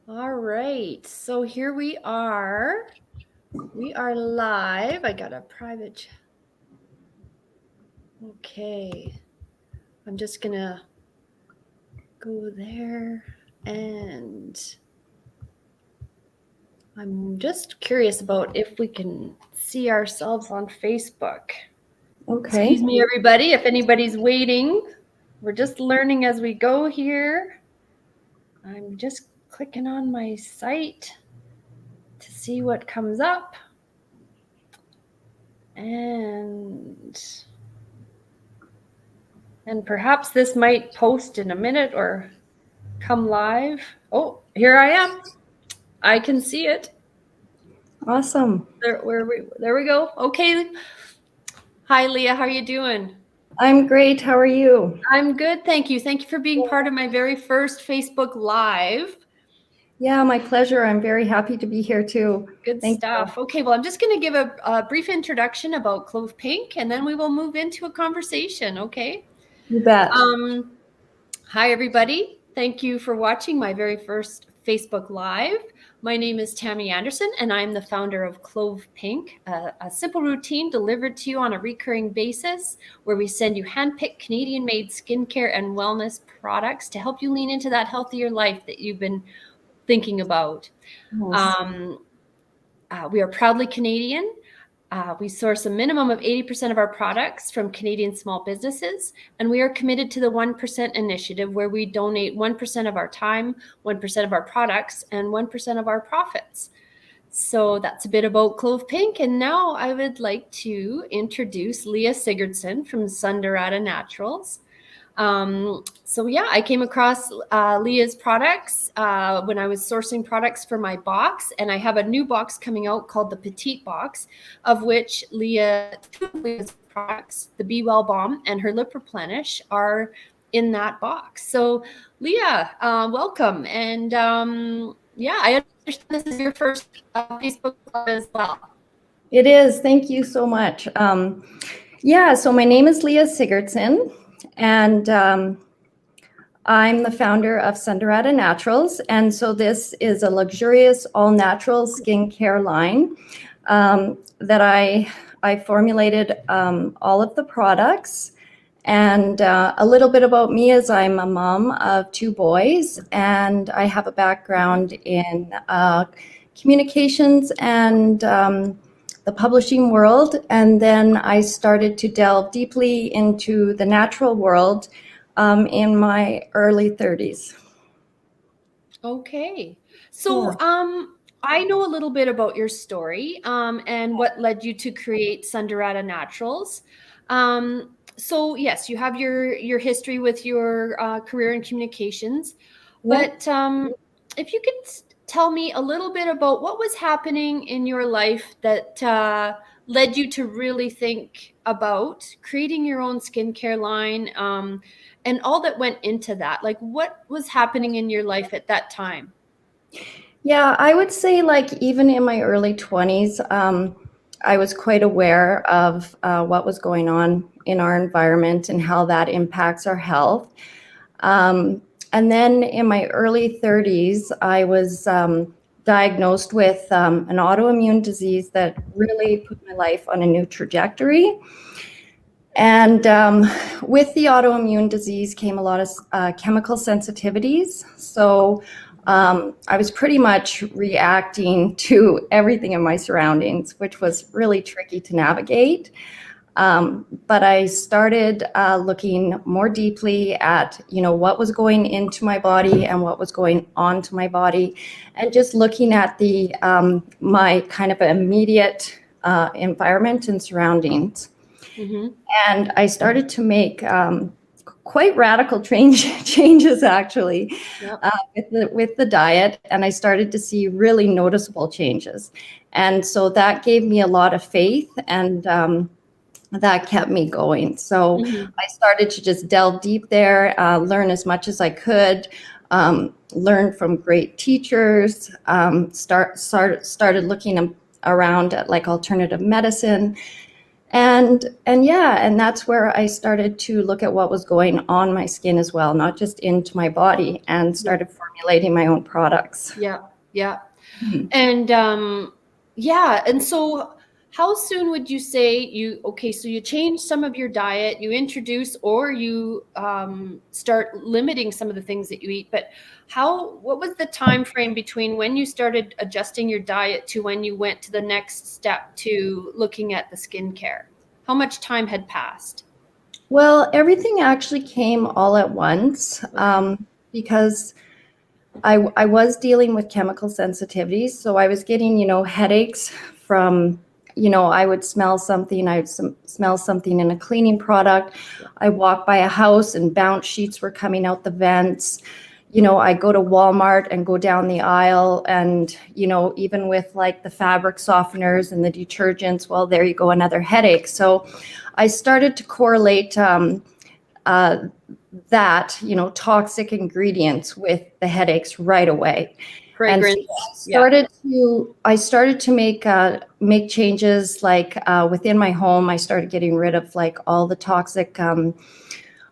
All right, so here we are. We are live. I got a private. Okay, I'm just gonna go there and I'm just curious about if we can see ourselves on Facebook. Okay. Excuse me, everybody, if anybody's waiting. We're just learning as we go here. I'm just clicking on my site to see what comes up. And perhaps this might post in a minute or come live. Oh, here I am. I can see it. Awesome. There we go. Okay. Hi, Leah. How are you doing? I'm great. How are you? I'm good. Thank you. Thank you for being part of my very first Facebook Live. Yeah, my pleasure. I'm very happy to be here too. Good Thank you. stuff. Okay, well, I'm just going to give a brief introduction about Clove Pink, and then we will move into a conversation. Okay. You bet. Um, Hi, everybody. Thank you for watching my very first Facebook Live. My name is Tammy Anderson, and I'm the founder of Clove Pink, a simple routine delivered to you on a recurring basis where we send you handpicked Canadian-made skincare and wellness products to help you lean into that healthier life that you've been thinking about. Yes. We are proudly Canadian. We source a minimum of 80% of our products from Canadian small businesses, and we are committed to the 1% initiative where we donate 1% of our time, 1% of our products, and 1% of our profits. So that's a bit about Clove Pink. And now I would like to introduce Leah Sigurdson from Sundarata Naturals. So yeah, I came across Leah's products when I was sourcing products for my box, and I have a new box coming out called the Petite Box, of which two of Leah's products, the Be Well Balm and her Lip Replenish, are in that box. So Leah, welcome, and yeah, I understand this is your first Facebook Live as well. It is. Thank you so much. Yeah, so my name is Leah Sigurdson, and I'm the founder of Sundarata Naturals. And so this is a luxurious all-natural skincare line that I formulated all of the products. And a little bit about me is I'm a mom of two boys, and I have a background in communications and the publishing world. And then I started to delve deeply into the natural world in my early 30s. Okay. Yeah. So, I know a little bit about your story, and what led you to create Sundarata Naturals. So yes, you have your history with your career in communications, Yep. but if you could tell me a little bit about what was happening in your life that led you to really think about creating your own skincare line, and all that went into that. Like, what was happening in your life at that time? Yeah, I would say like even in my early 20s, I was quite aware of what was going on in our environment and how that impacts our health. Um, and then in my early 30s, I was diagnosed with an autoimmune disease that really put my life on a new trajectory. And with the autoimmune disease came a lot of chemical sensitivities. So I was pretty much reacting to everything in my surroundings, which was really tricky to navigate. But I started looking more deeply at, what was going into my body and what was going onto my body, and just looking at the my kind of immediate environment and surroundings. Mm-hmm. And I started to make quite radical changes actually Yep. with the diet, and I started to see really noticeable changes. And so that gave me a lot of faith, and that kept me going. So Mm-hmm. I started to just delve deep there, learn as much as I could, learn from great teachers, started looking around at like alternative medicine. And yeah, and that's where I started to look at what was going on my skin as well, not just into my body, and Yeah. started formulating my own products. Yeah. Yeah. Mhm. And yeah, and so how soon would you say so you change some of your diet, you introduce or you start limiting some of the things that you eat, but what was the time frame between when you started adjusting your diet to when you went to the next step to looking at the skincare? How much time had passed? Well, everything actually came all at once, Okay. because I was dealing with chemical sensitivities. So I was getting, headaches from, I would smell something, smell something in a cleaning product. Yeah. I walk by a house and bounce sheets were coming out the vents. I go to Walmart and go down the aisle, and, even with like the fabric softeners and the detergents, well, there you go, another headache. So I started to correlate uh, that, toxic ingredients with the headaches right away. And so Fragrance. Yeah. I started to make changes, like within my home. I started getting rid of like all the toxic,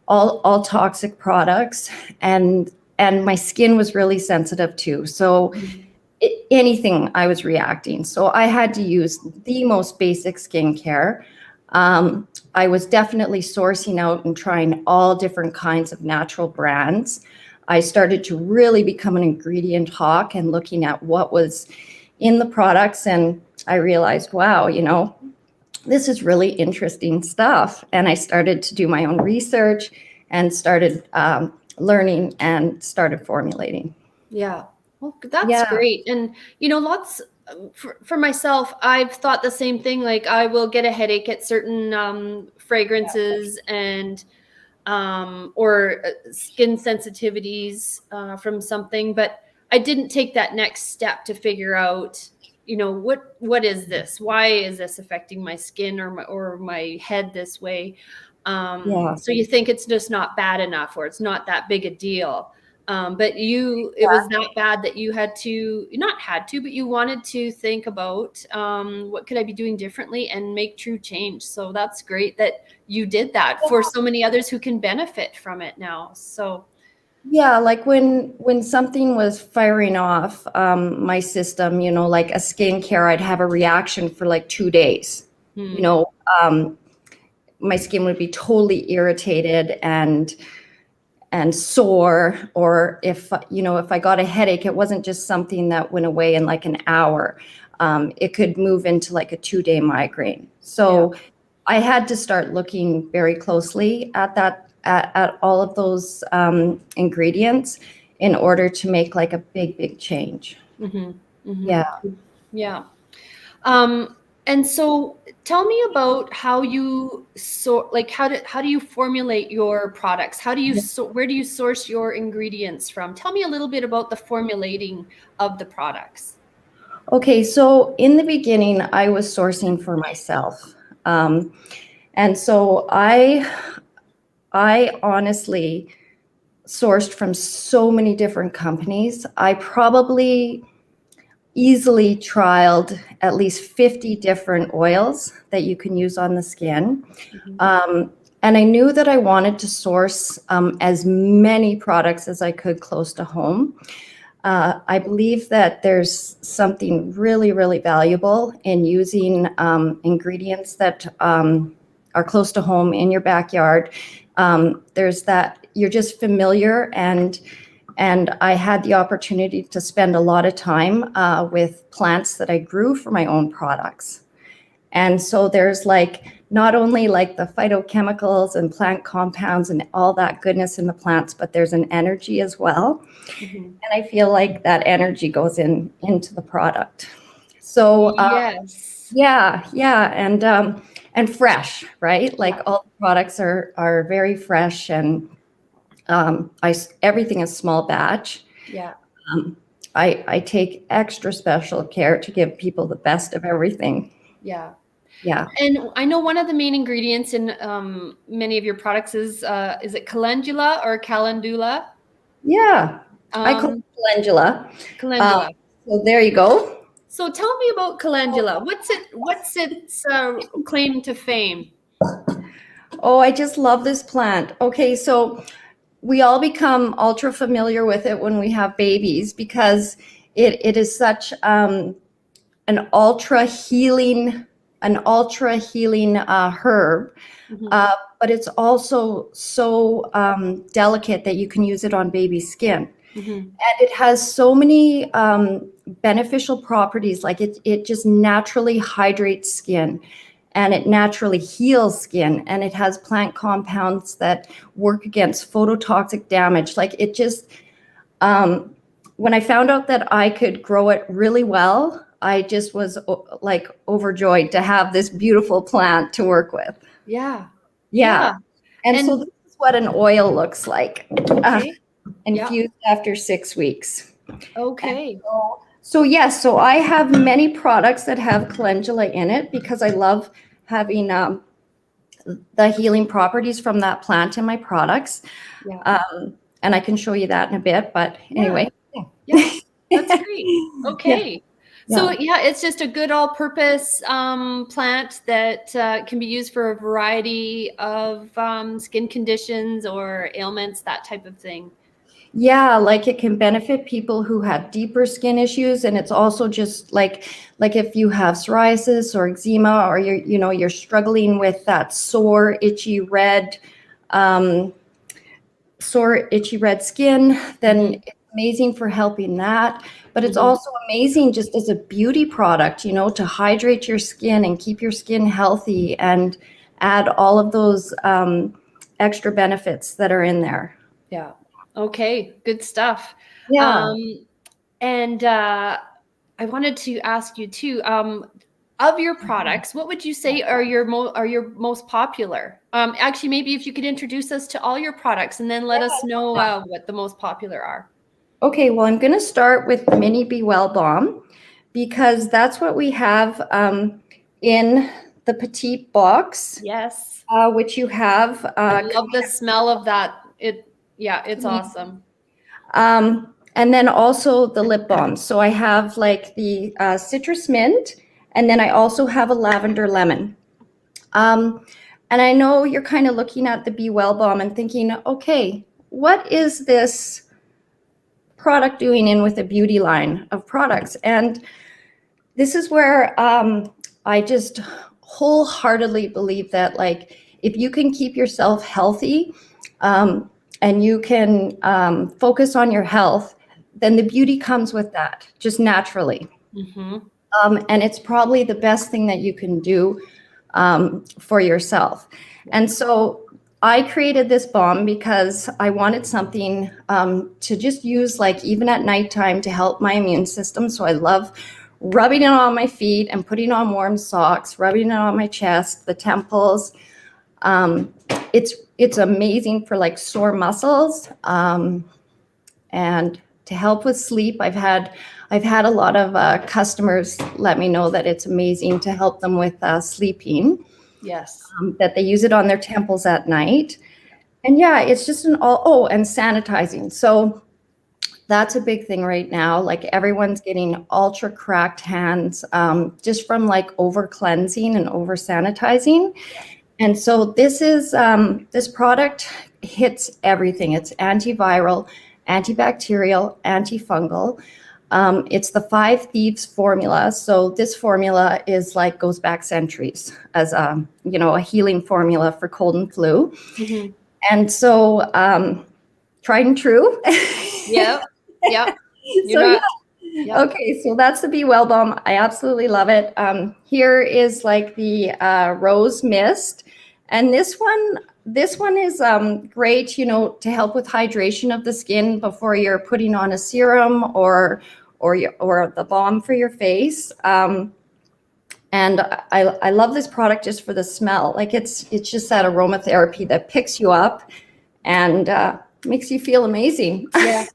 all toxic products, and my skin was really sensitive too. So Mhm. anything I was reacting. So I had to use the most basic skincare. I was definitely sourcing out and trying all different kinds of natural brands. I started to really become an ingredient hawk and looking at what was in the products. And I realized, wow, this is really interesting stuff. And I started to do my own research and started learning and started formulating. Yeah. Well, that's Yeah. great. And, lots for myself, I've thought the same thing. Like, I will get a headache at certain fragrances and or skin sensitivities from something, but I didn't take that next step to figure out, what is this? Why is this affecting my skin or my head this way? Yeah. So you think it's just not bad enough, or it's not that big a deal. But it was that bad that you had to, not had to, but you wanted to think about what could I be doing differently and make true change. So that's great that you did that for so many others who can benefit from it now. So, Yeah, like when something was firing off my system, like a skincare, I'd have a reaction for like 2 days. You hmm, know, um, my skin would be totally irritated and sore, or if I got a headache, it wasn't just something that went away in like an hour. It could move into like a 2-day migraine. yeah. So I had to start looking very closely at at all of those ingredients in order to make like a big change. Hmm. Hmm. Yeah. Yeah. Um, and so tell me about how you how do you formulate your products? Where do you source your ingredients from? Tell me a little bit about the formulating of the products. Okay, so in the beginning, I was sourcing for myself, um, and so I honestly sourced from so many different companies. I probably easily trialed at least 50 different oils that you can use on the skin. Mhm. Um, and I knew that I wanted to source as many products as I could close to home. I believe that there's something really valuable in using ingredients that are close to home in your backyard. There's that you're just familiar, and I had the opportunity to spend a lot of time with plants that I grew for my own products. And so there's like not only like the phytochemicals and plant compounds and all that goodness in the plants, but there's an energy as well. Mhm. And I feel like that energy goes into the product. So Yes. yeah, and fresh, right? Like Yeah. all the products are very fresh, and everything is small batch. Yeah. Um, I take extra special care to give people the best of everything. Yeah. Yeah, And I know one of the main ingredients in many of your products is it calendula or calendula? yeah. I call Um, it calendula. Um, calendula. so there you go. So tell me about calendula. What's its claim to fame? Oh, I just love this plant. Okay, so we all become ultra familiar with it when we have babies because it is such an ultra healing herb. Mhm. But it's also so delicate that you can use it on baby skin. Mhm. And it has so many beneficial properties. Like it just naturally hydrates skin, and it naturally heals skin, and it has plant compounds that work against phototoxic damage. Like it just, when I found out that I could grow it really well, I just was like overjoyed to have this beautiful plant to work with. Yeah. Yeah. Yeah. And And so this is what an oil looks like, okay. Yeah. infused after 6 weeks. Okay. So yes, so I have many products that have calendula in it because I love having the healing properties from that plant in my products. Yeah. And I can show you that in a bit, but anyway. Yeah. That's great. Yeah, Okay. So yeah. yeah, it's just a good all-purpose plant that can be used for a variety of skin conditions or ailments, that type of thing. Yeah, like it can benefit people who have deeper skin issues, and it's also just like if you have psoriasis or eczema, or you're struggling with that um, sore itchy red skin, then it's amazing for helping that. But it's Mhm. also amazing just as a beauty product, to hydrate your skin and keep your skin healthy and add all of those extra benefits that are in there. Yeah. Okay. Good stuff. Yeah. Um, and I wanted to ask you too. Of your products, what would you say are your most popular? Actually, maybe if you could introduce us to all your products and then let us know what the most popular are. Okay, well, I'm going to start with Mini Be Well Balm because that's what we have in the petite box, Yes, which you have. I love the smell of that. Yeah, it's awesome. And then also the lip balm. So I have like the citrus mint, and then I also have a lavender lemon. Um, and I know you're kind of looking at the Be Well Balm and thinking, okay, what is this product doing in with a beauty line of products? And this is where I just wholeheartedly believe that, like, if you can keep yourself healthy and you can focus on your health, then the beauty comes with that just naturally. Mm-hmm. And it's probably the best thing that you can do for yourself. And so I created this balm because I wanted something to just use, like, even at nighttime to help my immune system. So I love rubbing it on my feet and putting on warm socks, rubbing it on my chest, the temples. Um, it's amazing for like sore muscles and to help with sleep. I've had a lot of customers let me know that it's amazing to help them with sleeping. Yes. That they use it on their temples at night. And yeah, it's just and sanitizing. So that's a big thing right now. Like everyone's getting ultra cracked hands just from like over cleansing and over sanitizing. And so this product hits everything. It's antiviral, antibacterial, antifungal. It's the Five Thieves formula. So this formula is like goes back centuries as a healing formula for cold and flu. Mm-hmm. And so tried and true. Yep. Yep. You're So yeah. not. Yep. Okay, so that's the Be Well Balm. I absolutely love it. Here is like the rose mist, and this one is great, to help with hydration of the skin before you're putting on a serum or the balm for your face. And I love this product just for the smell. Like it's just that aromatherapy that picks you up and makes you feel amazing. Yeah.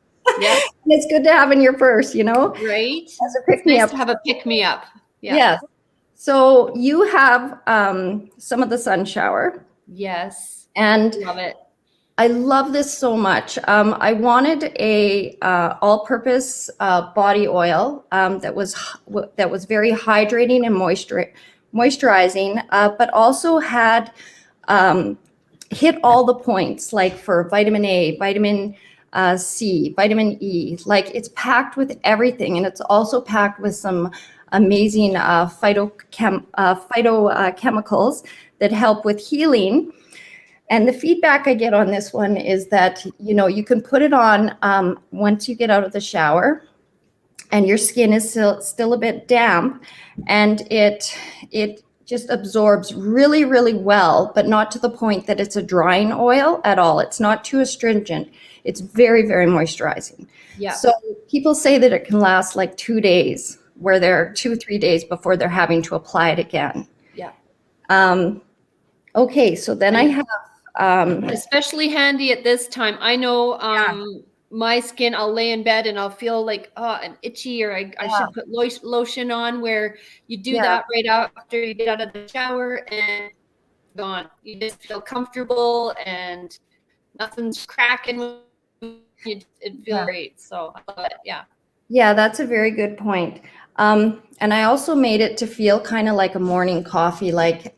Yeah. And it's good to have in your purse, Right. as a It's nice pick-me-up. to have a pick me up. Yeah. Yes. So you have some of the sun shower, Yes. and Love it. I love this so much. I wanted a all-purpose body oil that was very hydrating and moisturizing, but also had hit all the points, like for vitamin A, vitamin C, vitamin E. Like it's packed with everything, and it's also packed with some amazing phytochemicals that help with healing. And the feedback I get on this one is that, you can put it on once you get out of the shower and your skin is still a bit damp, and it just absorbs really, really well, but not to the point that it's a drying oil at all. It's not too astringent. It's very, very moisturizing. Yeah. So people say that it can last like 2 days, where they're 2-3 days before they're having to apply it again. Yeah. Okay, so then I have especially handy at this time. I know my skin, I'll lay in bed and I'll feel like, I'm itchy, or I should put lotion on, where you do that right after you get out of the shower and gone. You just feel comfortable and nothing's cracking. It feels great. So I love it. Yeah. Yeah, that's a very good point. And I also made it to feel kind of like a morning coffee. Like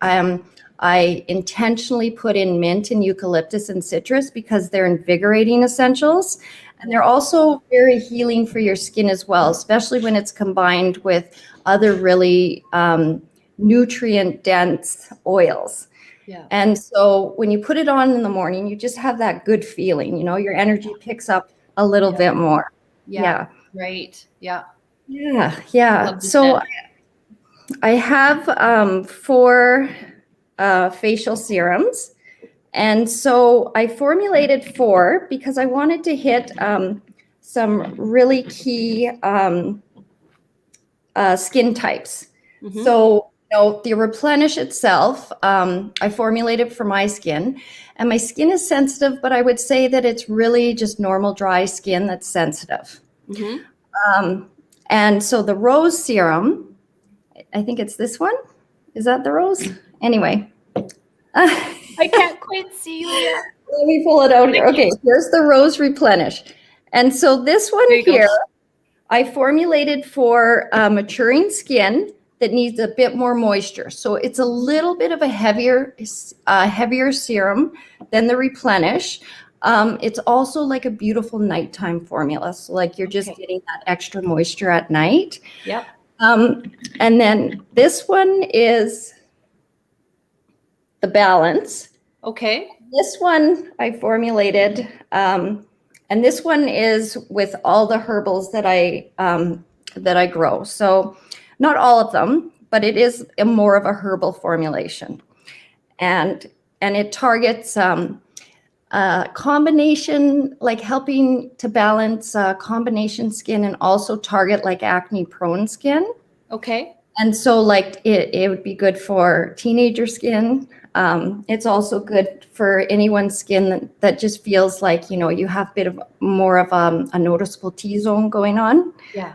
I intentionally put in mint and eucalyptus and citrus because they're invigorating essentials. And they're also very healing for your skin as well, especially when it's combined with other really nutrient-dense oils. Yeah. And so when you put it on in the morning, you just have that good feeling. Your energy picks up a little bit more. Yeah. Right. Yeah. Yeah. So I have 4 facial serums. And so I formulated 4 because I wanted to hit some really key skin types. Mm-hmm. So, the Replenish itself, I formulated for my skin, and my skin is sensitive, but I would say that it's really just normal dry skin that's sensitive. Mm-hmm. And so the Rose Serum, I think it's this one. Is that the Rose? Anyway. I can't quite see, Leah. Let me pull it out here. Okay, here's the Rose Replenish. And so this one here, I formulated for maturing skin that needs a bit more moisture. So it's a little bit of a heavier serum than the Replenish. It's also like a beautiful nighttime formula. So like you're just getting that extra moisture at night. Yep. And then this one is the Balance. Okay. This one I formulated, and this one is with all the herbals that I grow. So not all of them, but it is more of a herbal formulation, and it targets combination, like helping to balance combination skin, and also target like acne prone skin. Okay. And so like it would be good for teenager skin. It's also good for anyone's skin that just feels like, you have a bit of more of a noticeable T-zone going on. Yeah.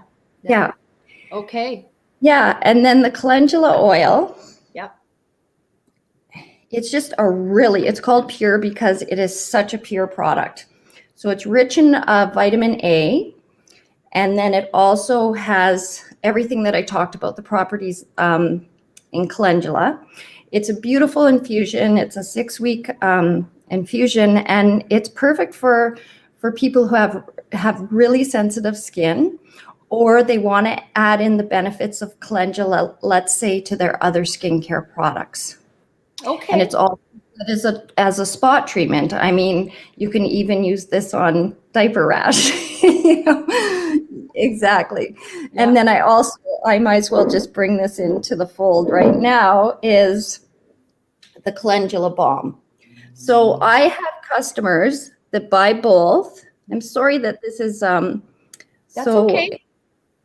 Okay. Yeah. And then the calendula oil. Yep. It's just it's called pure because it is such a pure product. So it's rich in vitamin A. And then it also has everything that I talked about, the properties in calendula. It's a beautiful infusion. It's a 6-week infusion, and it's perfect for people who have really sensitive skin, or they want to add in the benefits of calendula, let's say, to their other skincare products. Okay. And it's all as a spot treatment. I mean, you can even use this on diaper rash. Exactly. Yeah. And then I might as well just bring this into the fold right now, is the calendula balm. So I have customers that buy both. I'm sorry that this is That's okay.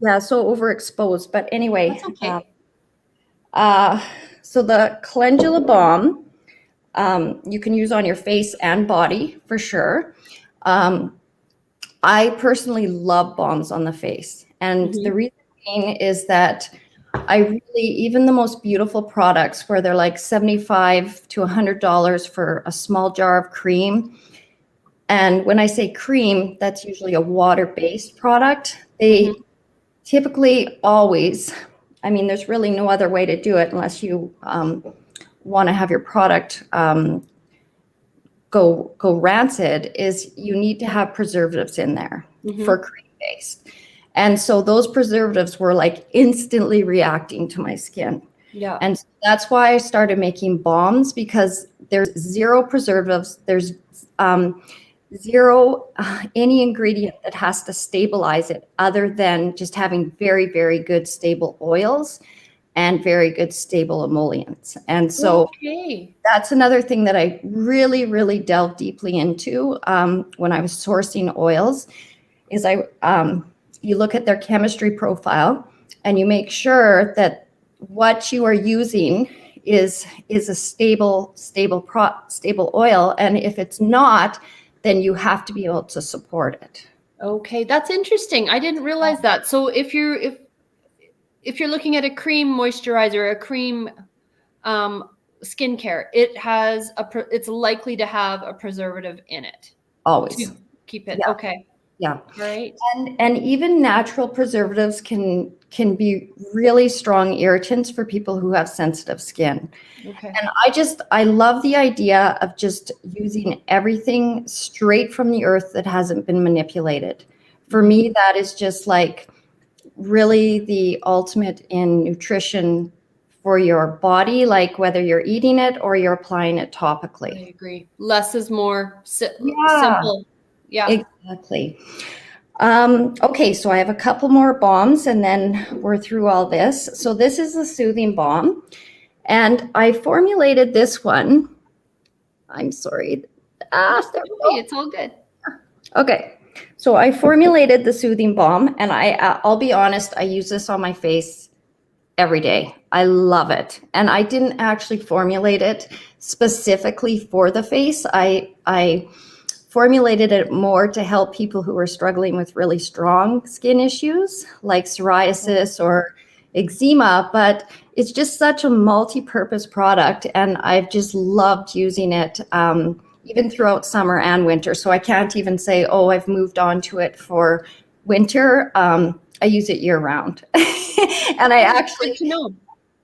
Yeah, so overexposed. But anyway, that's okay. So the calendula balm, you can use on your face and body for sure. I personally love balms on the face. And the reason being is that I really, even the most beautiful products where they're like $75 to $100 for a small jar of cream, And when I say cream, that's usually a water-based product. Mhm. They typically always, I mean, there's really no other way to do it unless you want to have your product go rancid, is you need to have preservatives in there for cream based. And so those preservatives were like instantly reacting to my skin. Yeah. And that's why I started making balms, because there's zero preservatives. There's zero any ingredient that has to stabilize it other than just having very, very good stable oils and very good stable emollients. And so Okay. that's another thing that I really, really delved deeply into when I was sourcing oils, is you look at their chemistry profile and you make sure that what you are using is a stable oil. And if it's not, then you have to be able to support it. Okay, that's interesting. I didn't realize that. So if you're looking at a cream moisturizer, a cream skincare, it's likely to have a preservative in it Always. to keep it. Yeah. Okay. Yeah. All right. And even natural preservatives can be really strong irritants for people who have sensitive skin. Okay. And I love the idea of just using everything straight from the earth that hasn't been manipulated. For me, that is just like really the ultimate in nutrition for your body, like whether you're eating it or you're applying it topically. I agree. Less is more. Yeah, Simple. Yeah. exactly. Okay, so I have a couple more balms and then we're through all this. So this is the soothing balm, and I formulated this one. I'm sorry. There we go. It's all good. Okay, so I formulated the soothing balm, and I'll be honest, I use this on my face every day. I love it. And I didn't actually formulate it specifically for the face. I formulated it more to help people who are struggling with really strong skin issues like psoriasis or eczema, but it's just such a multi-purpose product, and I've just loved using it even throughout summer and winter. So I can't even say, oh, I've moved on to it for winter. I use it year round. And I actually, Good to know.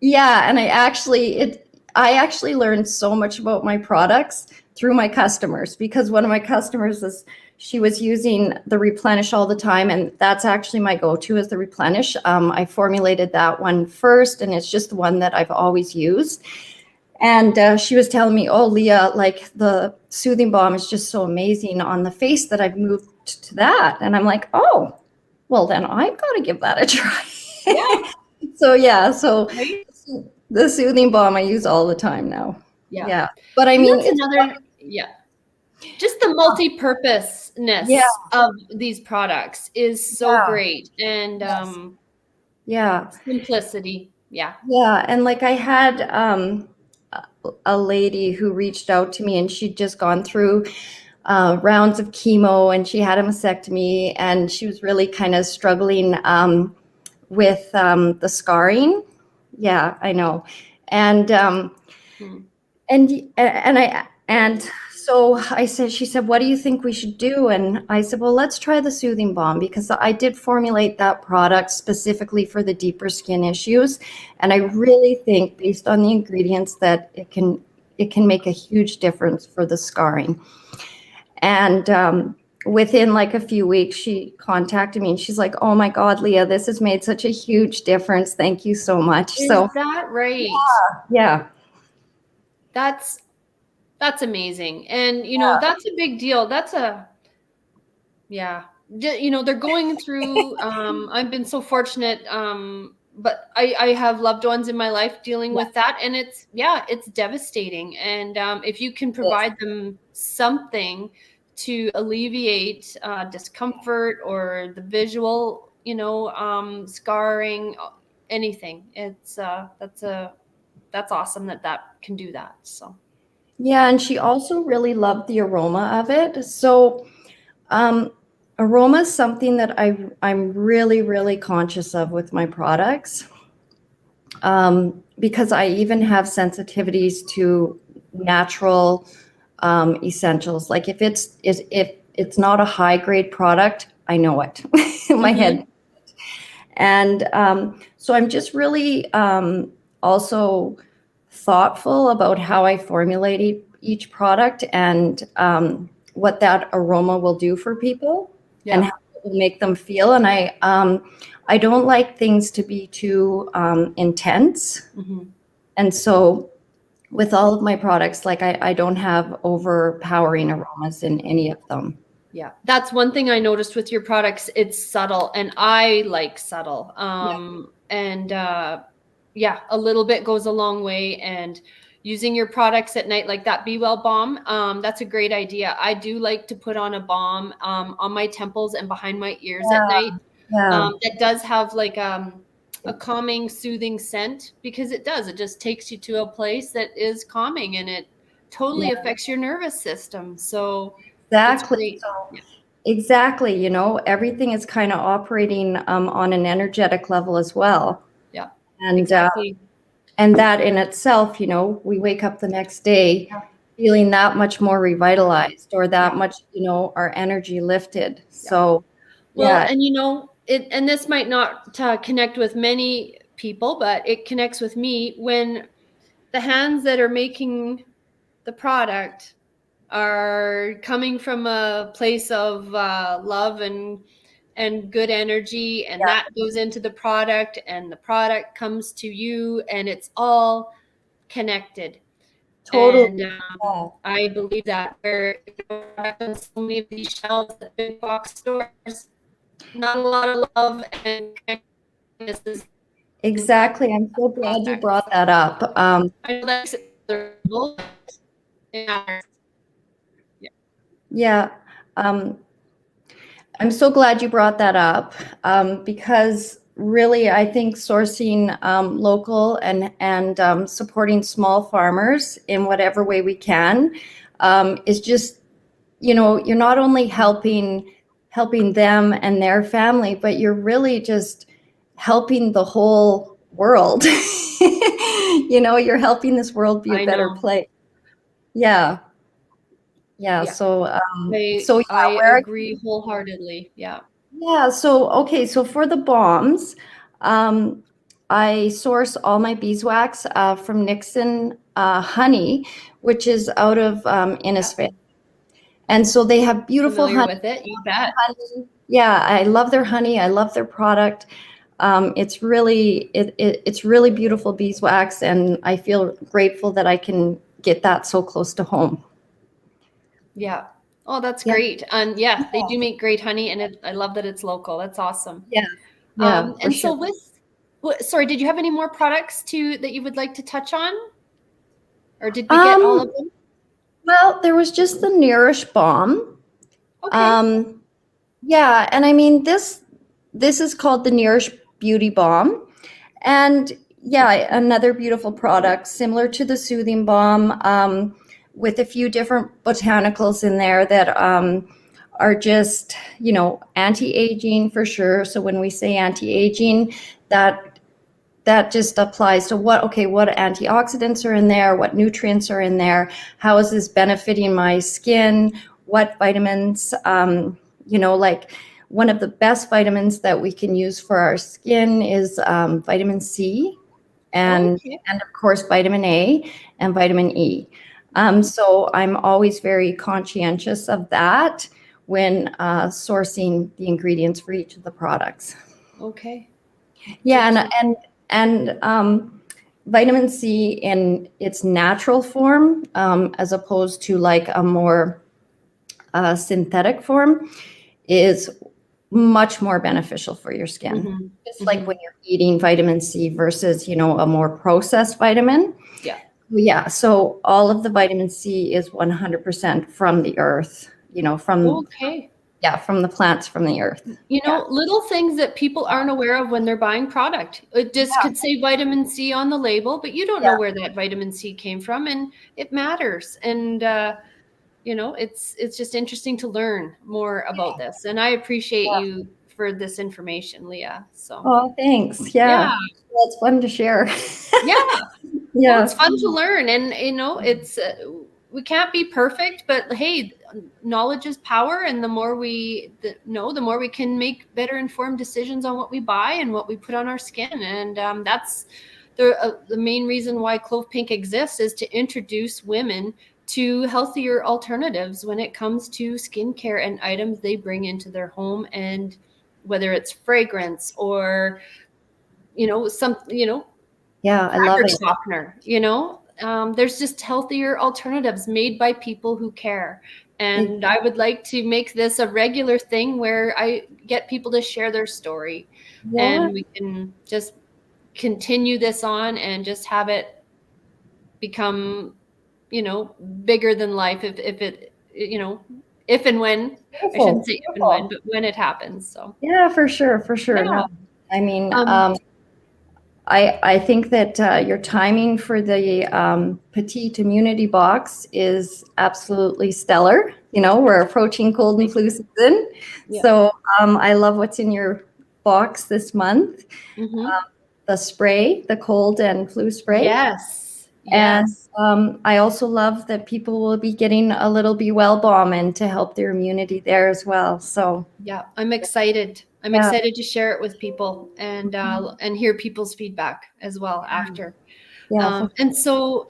yeah, and I actually learned so much about my products through my customers, because one of my customers she was using the Replenish all the time, and that's actually my go-to, is the Replenish. I formulated that one first, and it's just the one that I've always used. And she was telling me, oh, Leah, like the soothing balm is just so amazing on the face that I've moved to that. And I'm like, oh, well, then I've got to give that a try. Yeah. So Right? the soothing balm I use all the time now. Yeah. Yeah. But I And mean, that's another, just the multi-purposeness of these products is so great. And yeah. simplicity. Yeah. Yeah. And like I had a lady who reached out to me, and she'd just gone through rounds of chemo, and she had a mastectomy, and she was really kind of struggling with the scarring. Yeah, I know. And and so she said, what do you think we should do? And I said, well, let's try the soothing balm, because I did formulate that product specifically for the deeper skin issues. And I really think, based on the ingredients, that it can make a huge difference for the scarring. And within like a few weeks, she contacted me, and she's like, oh my God, Leah, this has made such a huge difference. Thank you so much. Is So that right? yeah. That's amazing. And, that's a big deal. They're going through, I've been so fortunate, but I have loved ones in my life dealing with that. And it's devastating. And if you can provide them something to alleviate discomfort or the visual, scarring, anything, that's awesome that can do that. So. Yeah, and she also really loved the aroma of it. So aroma is something that I'm really, really conscious of with my products, because I even have sensitivities to natural essentials. Like if it's not a high grade product, I know it in my head. And so I'm just really also thoughtful about how I formulate each product and what that aroma will do for people and how it will make them feel. And I don't like things to be too intense. And so with all of my products, like I don't have overpowering aromas in any of them. Yeah, that's one thing I noticed with your products. It's subtle, and I like subtle. And yeah, a little bit goes a long way. And using your products at night, like that Be Well balm, that's a great idea. I do like to put on a balm on my temples and behind my ears at night. That does have like a calming, soothing scent, because it does. It just takes you to a place that is calming, and it totally affects your nervous system. So exactly. Exactly. You know, everything is kind of operating on an energetic level as well. Yeah. And exactly. And that in itself, you know, we wake up the next day feeling that much more revitalized, or that much, you know, our energy lifted. So, well, and you know, and this might not connect with many people, but it connects with me when the hands that are making the product are coming from a place of love and good energy, and that goes into the product, and the product comes to you, and it's all connected. totally. And I believe that, where on so many of these shelves at big box stores, not a lot of love and kindness is Exactly. I'm so glad you brought that up. I know that's yeah. Yeah. I'm so glad you brought that up because really, I think sourcing local and supporting small farmers in whatever way we can is just, you know, you're not only helping them and their family, but you're really just helping the whole world. You know, you're helping this world be a better place. Yeah. So I agree wholeheartedly. Yeah. So okay, so for the bombs, I source all my beeswax from Nixon Honey, which is out of Innisfail. And so they have beautiful honey. With it, you bet. Yeah, I love their honey. I love their product. It's really it's really beautiful beeswax, and I feel grateful that I can get that so close to home. Yeah. Oh, that's great. And they do make great honey, and I love that it's local. That's awesome. And so sorry, did you have any more products that you would like to touch on? Or did we get all of them? Well, there was just the Nourish Balm. Okay. Yeah, and I mean this is called the Nourish Beauty Balm. And another beautiful product similar to the Soothing Balm, with a few different botanicals in there that are just, you know, anti-aging for sure. So when we say anti-aging, that just applies to what antioxidants are in there, what nutrients are in there, how is this benefiting my skin, what vitamins, you know, like one of the best vitamins that we can use for our skin is vitamin C, and of course vitamin A and vitamin E. So I'm always very conscientious of that when sourcing the ingredients for each of the products. Okay. Yeah, and vitamin C in its natural form, as opposed to like a more synthetic form, is much more beneficial for your skin. Just like when you're eating vitamin C versus, you know, a more processed vitamin. Yeah. So all of the vitamin C is 100% from the earth, you know, from the plants from the earth. You know, little things that people aren't aware of when they're buying product. It just could say vitamin C on the label, but you don't know where that vitamin C came from, and it matters. And you know, it's just interesting to learn more about this. And I appreciate you for this information, Leah. So thanks. Yeah. Well, it's fun to share. Well, it's fun to learn, and you know, it's we can't be perfect, but hey, knowledge is power. And the more we know, the more we can make better informed decisions on what we buy and what we put on our skin. And that's the main reason why Clove Pink exists, is to introduce women to healthier alternatives when it comes to skincare and items they bring into their home. And whether it's fragrance or, Yeah, I love fabric it. softener, there's just healthier alternatives made by people who care. And I would like to make this a regular thing where I get people to share their story, Yeah, and we can just continue this on and just have it become, bigger than life, if and when, I shouldn't beautiful, say if and when, beautiful. but when it happens. So Yeah, for sure, for sure. yeah. No, I mean, Um, I think that your timing for the petite immunity box is absolutely stellar. We're approaching cold and flu season, yeah. so I love what's in your box this month. Mm-hmm. The spray, the cold and flu spray, Yes. and Yes. I also love that people will be getting a little Be Well balm in to help their immunity there as well. So Yeah, I'm excited. I'm yeah, excited to share it with people and hear people's feedback as well after. yeah, for And so,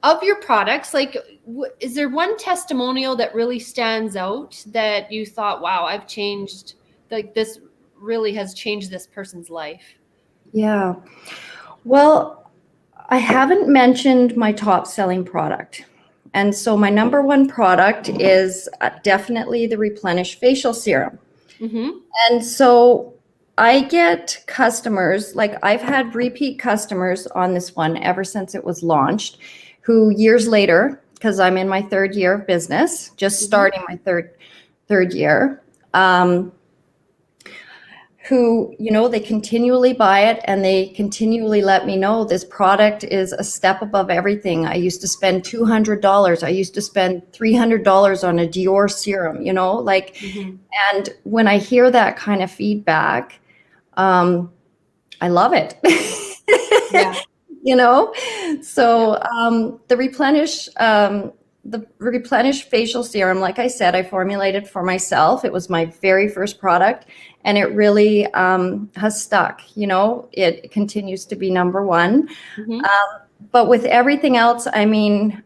of your products, like, is there one testimonial that really stands out that you thought, wow, I've changed, like this really has changed this person's life? yeah. Well, I haven't mentioned my top selling product. And so my number one product is definitely the Replenish Facial Serum. Mm-hmm. And so I get customers, like I've had repeat customers on this one ever since it was launched, who years later, because I'm in my third year of business, just starting my third year, who, they continually buy it and they continually let me know this product is a step above everything. I used to spend $200. I used to spend $300 on a Dior serum, Mm-hmm. and when I hear that kind of feedback, I love it. Yeah. you know so the replenish facial serum, like I said, I formulated for myself. It was my very first product, and it really has stuck. It continues to be number one. Mm-hmm. But with everything else, I mean,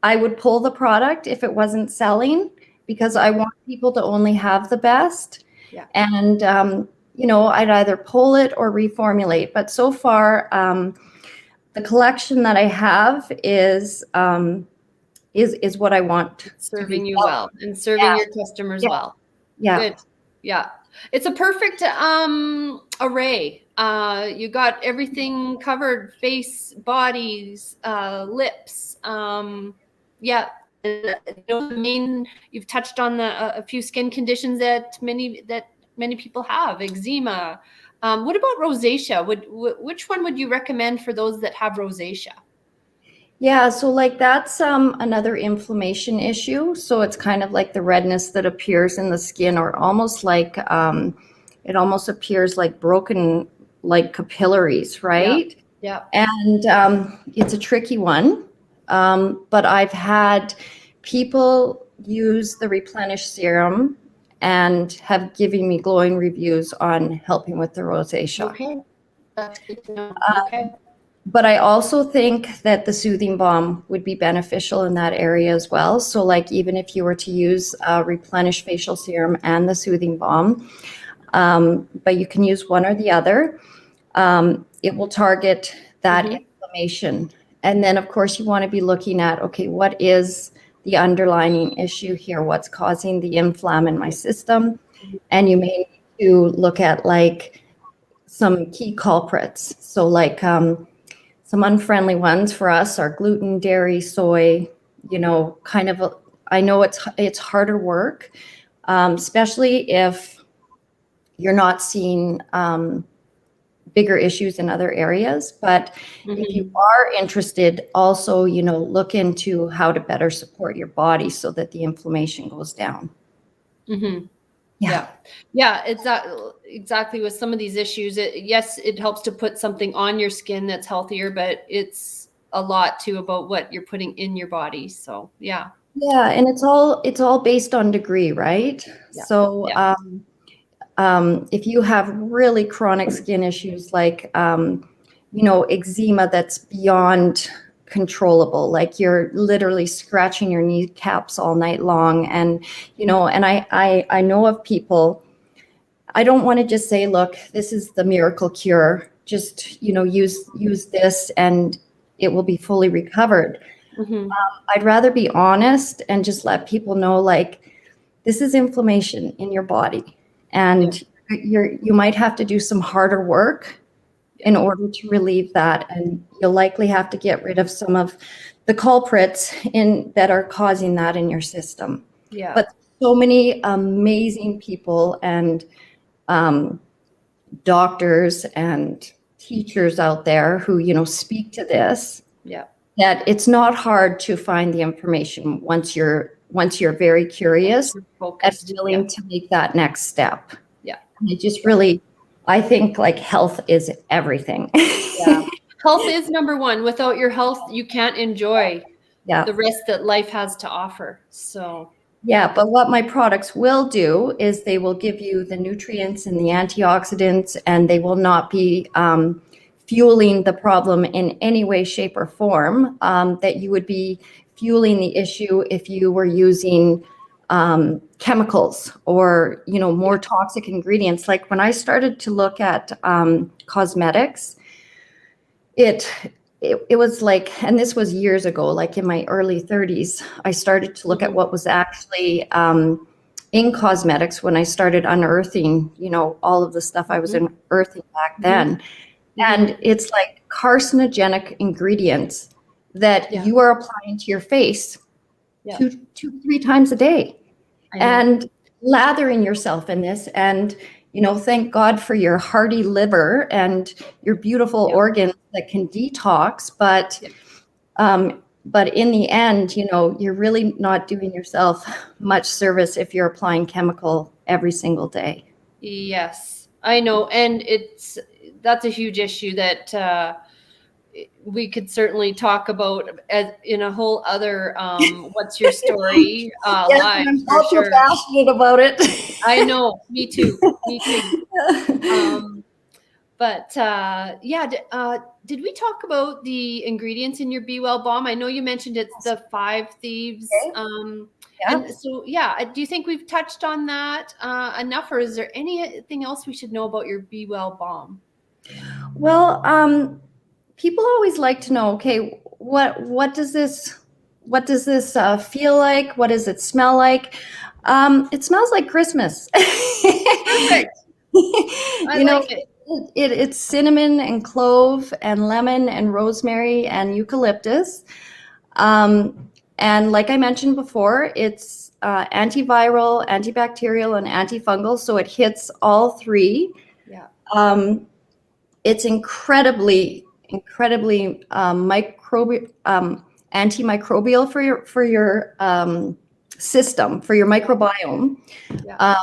I would pull the product if it wasn't selling, because I want people to only have the best. Yeah. And I'd either pull it or reformulate. But so far, the collection that I have is what I want It's to be serving you felt. well and serving Yeah, your customers yeah, well. yeah, Good. Yeah. It's a perfect array. You got everything covered: face, bodies, lips. Yeah. And, the main, you've touched on a few skin conditions that many people have: eczema. What about rosacea? Which one would you recommend for those that have rosacea? yeah. So like that's another inflammation issue. So it's kind of like the redness that appears in the skin, or almost like it almost appears like broken, like capillaries, Yeah. right? Yeah. And it's a tricky one. But I've had people use the Replenish serum and have given me glowing reviews on helping with the rosacea. Okay. That's good to know. Okay. But I also think that the soothing balm would be beneficial in that area as well. So, like, even if you were to use Replenish facial serum and the soothing balm, but you can use one or the other, it will target that Mm-hmm. inflammation. And then, of course, you want to be looking at, okay, what is the underlying issue here? What's causing the inflamm in my system? And you may need to look at like some key culprits. So, like, some unfriendly ones for us are gluten, dairy, soy. Kind of. I know it's harder work, especially if you're not seeing bigger issues in other areas. But if you Mm-hmm. are interested, also, look into how to better support your body so that the inflammation goes down. Mm-hmm. Yeah. Yeah. Yeah. It's exactly with some of these issues. Yes, it helps to put something on your skin that's healthier, but it's a lot too about what you're putting in your body. So yeah. Yeah, and it's all based on degree, right? Yeah. So Yeah. if you have really chronic skin issues like eczema that's beyond controllable, like you're literally scratching your kneecaps all night long, and and I know of people. I don't want to just say, look, this is the miracle cure. Just use this and it will be fully recovered. Mm-hmm. I'd rather be honest and just let people know, like, this is inflammation in your body, and you might have to do some harder work in order to relieve that, and you'll likely have to get rid of some of the culprits in that are causing that in your system. Yeah. But so many amazing people and doctors and teachers out there who speak to this. Yeah. That it's not hard to find the information once you're very curious and Focused. willing to make that next step. Yeah. And it just really, I think, like, health is everything. Yeah. Health is number one. Without your health, you can't enjoy the rest that life has to offer. So yeah, but what my products will do is they will give you the nutrients and the antioxidants, and they will not be fueling the problem in any way, shape, or form that you would be fueling the issue if you were using chemicals or more toxic ingredients. Like when I started to look at cosmetics, it was like, and this was years ago, like in my early 30s, I started to look at what was actually in cosmetics when I started unearthing, all of the stuff I was unearthing back then. And it's like carcinogenic ingredients that you are applying to your face 2-3 times a day and lathering yourself in this. And thank God for your hearty liver and your beautiful organs that can detox. But in the end, you're really not doing yourself much service if you're applying chemical every single day. Yes, I know. And that's a huge issue that we could certainly talk about in a whole other what's your story yes, live. I'm also passionate about it. I know, me too. But did we talk about the ingredients in your Be Well Balm? I know you mentioned it's the 5 Thieves. And so, do you think we've touched on that enough, or is there anything else we should know about your Be Well Balm? Well, people always like to know, okay, what does this feel like? What does it smell like? It smells like Christmas. Perfect. I like it. It's cinnamon and clove and lemon and rosemary and eucalyptus. And like I mentioned before, it's antiviral, antibacterial, and antifungal. So it hits all 3. Yeah. It's incredibly antimicrobial for your system, for your microbiome. Yeah.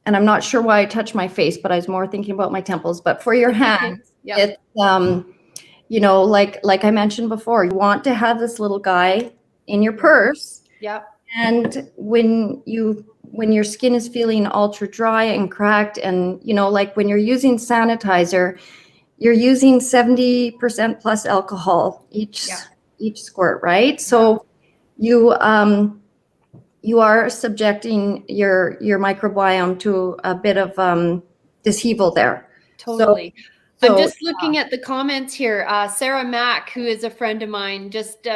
And I'm not sure why I touched my face, but I was more thinking about my temples. But for your hands, it's like I mentioned before, you want to have this little guy in your purse. Yeah. And when your skin is feeling ultra dry and cracked, and like when you're using sanitizer, you're using 70% plus alcohol each squirt, right? So you are subjecting your microbiome to a bit of dishevel there. Totally. So, I'm just looking at the comments here. Sarah Mack, who is a friend of mine, just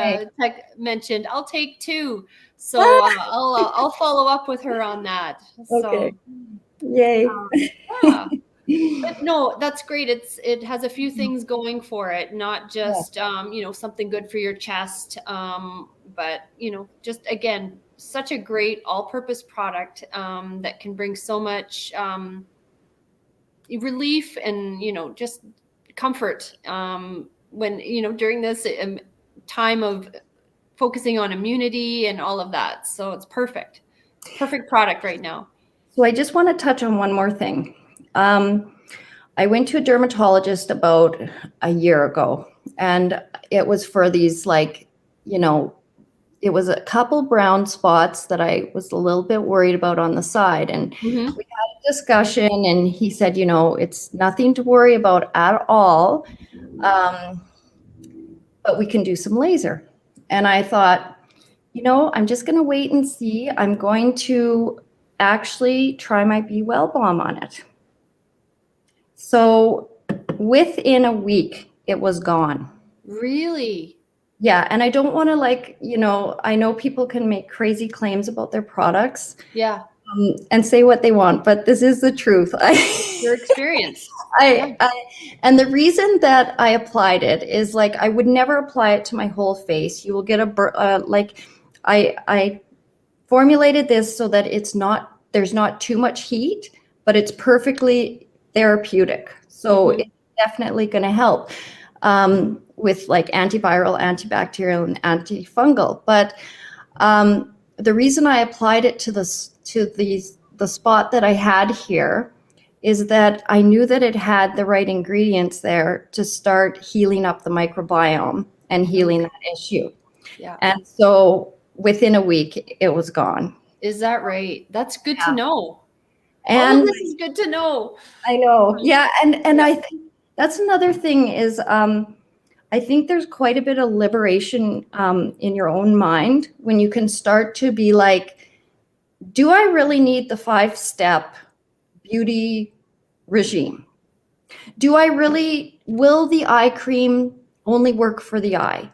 mentioned, I'll take 2. So I'll follow up with her on that. Okay. Yay. But no, that's great. It has a few things going for it, not just something good for your chest, but just again, such a great all-purpose product that can bring so much relief and just comfort when during this time of focusing on immunity and all of that. So it's perfect product right now. So I just want to touch on one more thing. I went to a dermatologist about a year ago, and it was for these like, it was a couple brown spots that I was a little bit worried about on the side. And Mm-hmm. we had a discussion, and he said, it's nothing to worry about at all, but we can do some laser. And I thought, I'm just going to wait and see. I'm going to actually try my Be Well Balm on it. So within a week, it was gone. Really? Yeah, and I don't want to I know people can make crazy claims about their products, Yeah. and say what they want, but this is the truth. Your experience. I, and the reason that I applied it is like I would never apply it to my whole face. You will get I formulated this so that there's not too much heat, but it's perfectly therapeutic. So Mm-hmm. it's definitely going to help with like antiviral, antibacterial, and antifungal. But the reason I applied it to the spot that I had here is that I knew that it had the right ingredients there to start healing up the microbiome and healing that issue. Yeah. And so within a week, it was gone. Is that right? That's good to know. All of And this is good to know. I know, yeah, and Yeah. I think that's another thing is I think there's quite a bit of liberation in your own mind when you can start to be like, do I really need the 5-step beauty regime? Do I really, will the eye cream only work for the eye?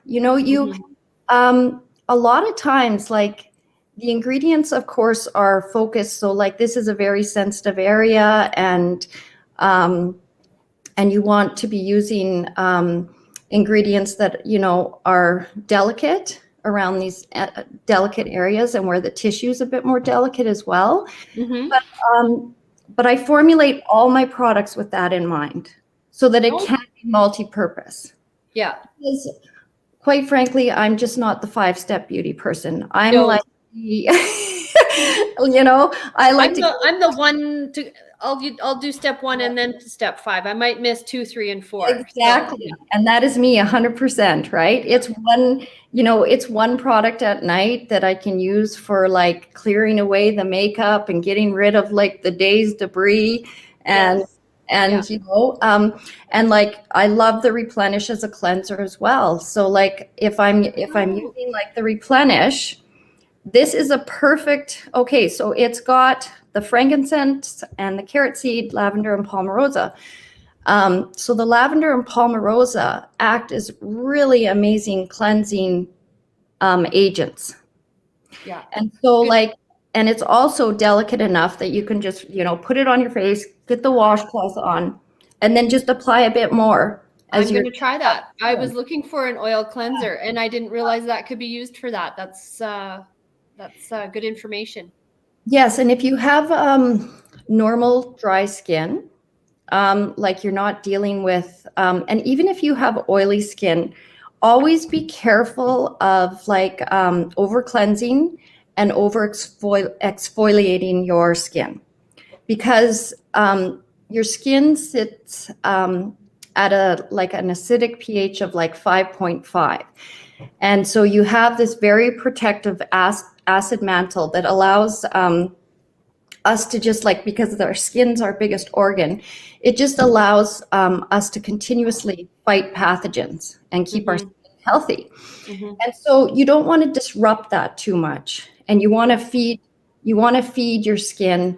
A lot of times, like the ingredients, of course, are focused. So like this is a very sensitive area, um, and you want to be using ingredients that, are delicate around these delicate areas and where the tissue is a bit more delicate as well. Mm-hmm. But I formulate all my products with that in mind so that it can be multi-purpose. Yeah. Because quite frankly, I'm just not the 5-step beauty person. I'm No. like, I like I'm the one to I'll do step 1 and then to step 5. I might miss 2, 3, and 4. Exactly. So, And that is me 100%, right? It's one product at night that I can use for like clearing away the makeup and getting rid of like the day's debris and yes. and and like I love the replenish as a cleanser as well. So like if I'm using like the replenish, this is a perfect, okay, so it's got the frankincense and the carrot seed, lavender, and palmarosa. So the lavender and palmarosa act as really amazing cleansing agents. Yeah. And so and it's also delicate enough that you can just, put it on your face, get the washcloth on, and then just apply a bit more. I'm going to try that. I was looking for an oil cleanser and I didn't realize that could be used for that. That's good information. Yes, and if you have normal dry skin, like you're not dealing with, and even if you have oily skin, always be careful of like over cleansing and over exfoliating your skin, because your skin sits at an acidic pH of like 5.5. And so you have this very protective acid mantle that allows us to just like, because our skin's our biggest organ, it just allows us to continuously fight pathogens and keep our skin healthy. And so you don't want to disrupt that too much. And you want to feed your skin,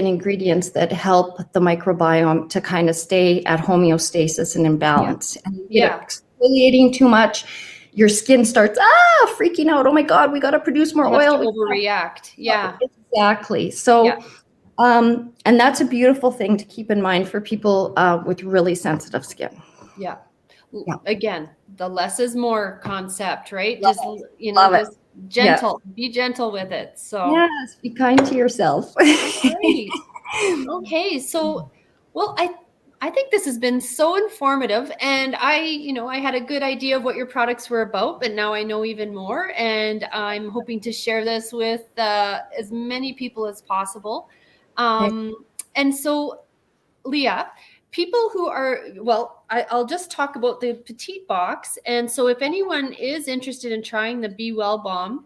ingredients that help the microbiome to kind of stay at homeostasis and in balance. And if you're exfoliating too much, your skin starts freaking out. Oh my God, we got to produce more oil. To overreact. Yeah. Exactly. So, and that's a beautiful thing to keep in mind for people with really sensitive skin. Yeah. Again, the less is more concept, right? Love just it. Love it. Gentle. Be gentle with it. So yes, be kind to yourself. great. Okay, so well, I think this has been so informative, and I had a good idea of what your products were about, but now I know even more, and I'm hoping to share this with as many people as possible. And so, Leah, people who are, well, I'll just talk about the petite box. And so if anyone is interested in trying the Be Well Balm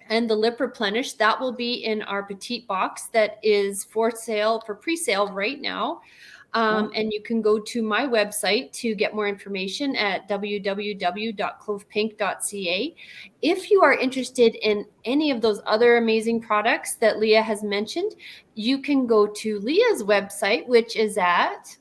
and the Lip Replenish, that will be in our petite box that is for sale, for pre-sale right now. And you can go to my website to get more information at www.clovepink.ca. If you are interested in any of those other amazing products that Leah has mentioned, you can go to Leah's website, which is at,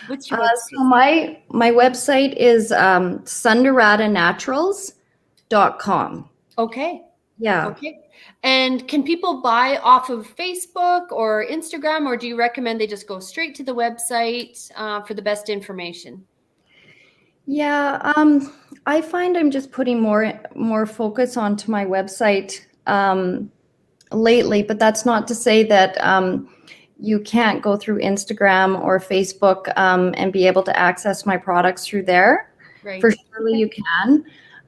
what's your website? So my website is sundaratanaturals.com. Okay. Yeah. Okay. And can people buy off of Facebook or Instagram, or do you recommend they just go straight to the website for the best information? Yeah, I find I'm just putting more focus onto my website lately, but that's not to say that you can't go through Instagram or Facebook and be able to access my products through there. Right. For surely you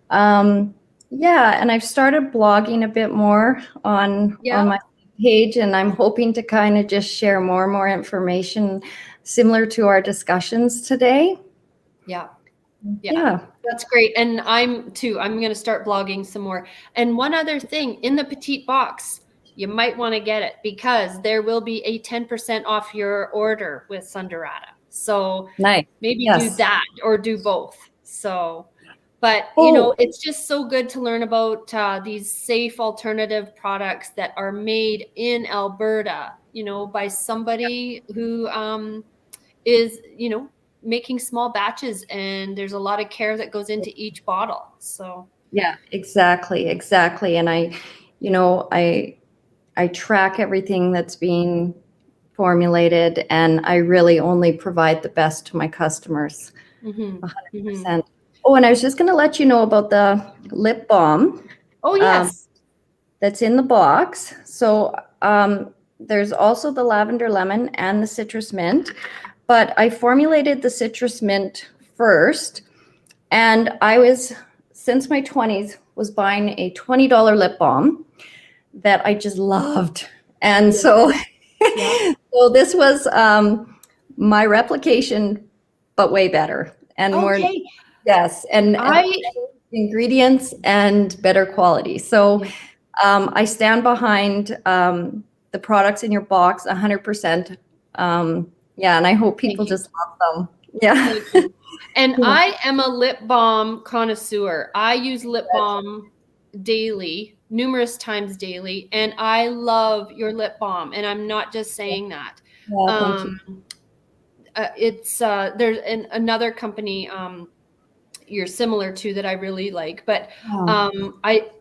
can. Yeah, and I've started blogging a bit more on my page, and I'm hoping to kind of just share more and more information similar to our discussions today. Yeah. That's great. And I'm going to start blogging some more. And one other thing, in the petite box, you might want to get it because there will be a 10% off your order with Sundarata. So nice. Maybe do that or do both. So, but you know, it's just so good to learn about these safe alternative products that are made in Alberta, you know, by somebody who is, you know, making small batches, and there's a lot of care that goes into each bottle. So yeah, exactly. And I track everything that's being formulated, and I really only provide the best to my customers. 100%. Oh, and I was just going to let you know about the lip balm. Oh, yes. That's in the box. So there's also the lavender lemon and the citrus mint, but I formulated the citrus mint first, and I was, since my 20s, was buying a $20 lip balm that I just loved. And so this was my replication, but way better and more. Yes, and ingredients and better quality. So I stand behind the products in your box 100%. Yeah, and I hope people just love them. Yeah. And I am a lip balm connoisseur. I use lip balm daily, numerous times daily, and I love your lip balm. And I'm not just saying that. Thank you. It's there's another company you're similar to that I really like, but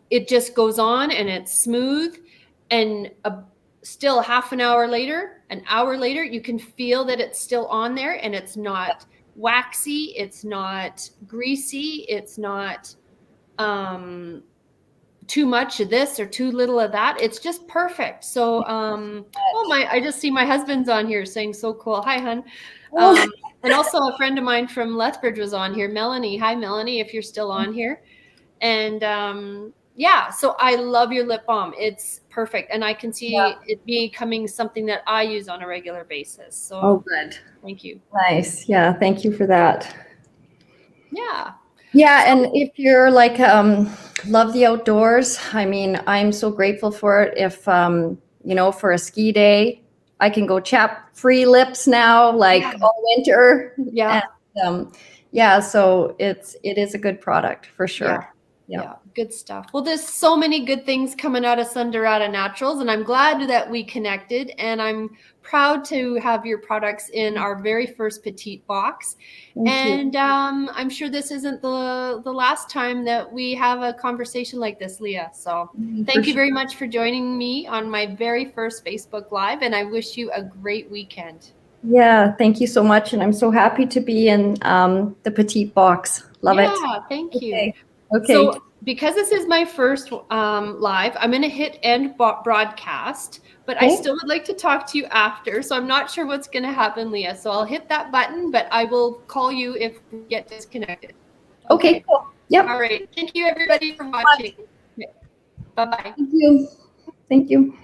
it just goes on and it's smooth, and still half an hour later, you can feel that it's still on there, and it's not waxy, it's not greasy, it's not too much of this or too little of that. It's just perfect. So I just see my husband's on here saying so cool. Hi, hun. And also a friend of mine from Lethbridge was on here, Melanie. Hi, Melanie, if you're still on here. And so I love your lip balm. It's perfect. And I can see it becoming something that I use on a regular basis. So good. Thank you. Nice. Yeah, thank you for that. Yeah. Yeah, and if you're like love the outdoors, I mean, I'm so grateful for it. If for a ski day, I can go chap-free lips now, like all winter. Yeah. And, so it is a good product for sure. Yeah, good stuff. Well, there's so many good things coming out of Sundarata Naturals, and I'm glad that we connected, and I'm proud to have your products in our very first petite box. Thank you. I'm sure this isn't the last time that we have a conversation like this, Leah. So thank you very much for joining me on my very first Facebook Live, and I wish you a great weekend. Yeah, thank you so much, and I'm so happy to be in the petite box. Love it. Yeah, thank you. Okay. So because this is my first live, I'm going to hit end broadcast, but I still would like to talk to you after. So I'm not sure what's going to happen, Leah. So I'll hit that button, but I will call you if we get disconnected. Okay, cool. Yep. All right. Thank you, everybody, for watching. Okay. Bye-bye. Thank you. Thank you.